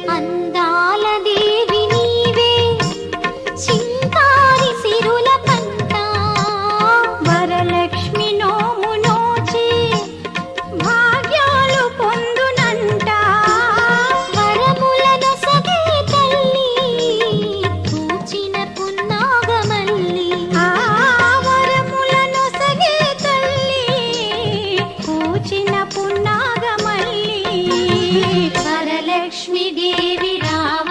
అందాల దేవి నీవే చింకారి సిరుల పంట వరలక్ష్మి నోము నోచి భాగ్యాలు పొందునంట వరములను సగే తల్లి పూచిన పున్నాగమల్లి వరములను సగే తల్లి పూచిన పున్నాగమల్లి వరలక్ష్మి దేవి రావ